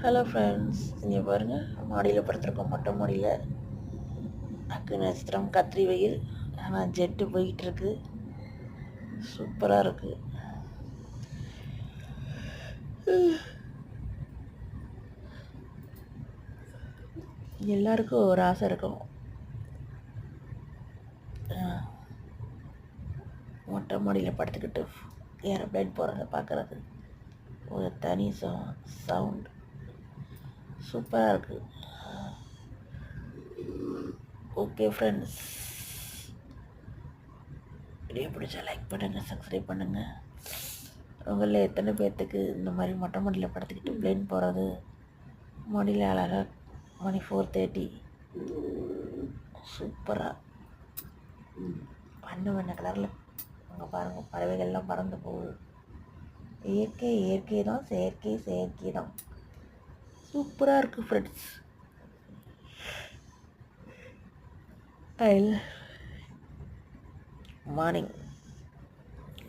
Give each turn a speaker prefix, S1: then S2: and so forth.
S1: Hello friends, இங்கே பாருங்கள், மாடியில் படுத்துருக்கோம். மொட்டை மாடியில் அக்கு நட்சத்திரம், கத்திரி வெயில். ஆனால் ஜெட்டு போயிட்டுருக்கு. சூப்பராக இருக்குது. எல்லாருக்கும் ஒரு ஆசை இருக்கும், மொட்டை மாடியில் படுத்துக்கிட்டு ஏரோப்ளேன் போகிறத பார்க்குறது. ஒரு தனி சவுண்ட் சூப்பராக இருக்குது. ஓகே ஃப்ரெண்ட்ஸ், வீடியோ பிடிச்சா லைக் பண்ணுங்கள், சப்ஸ்கிரைப் பண்ணுங்கள். உங்களில் எத்தனை பேர்த்துக்கு இந்த மாதிரி மொட்டை மாடியில் படுத்துக்கிட்டு பிளேன் போகிறது, மாடியில் அழகாக மணி 4:30 சூப்பராக வண்ண கலரில் அங்கே பாருங்கள், பறவைகள்லாம் பறந்து போகுது. இயற்கை தான், செயற்கை தான். சூப்பராக இருக்குது ஃப்ரெண்ட்ஸ். மார்னிங்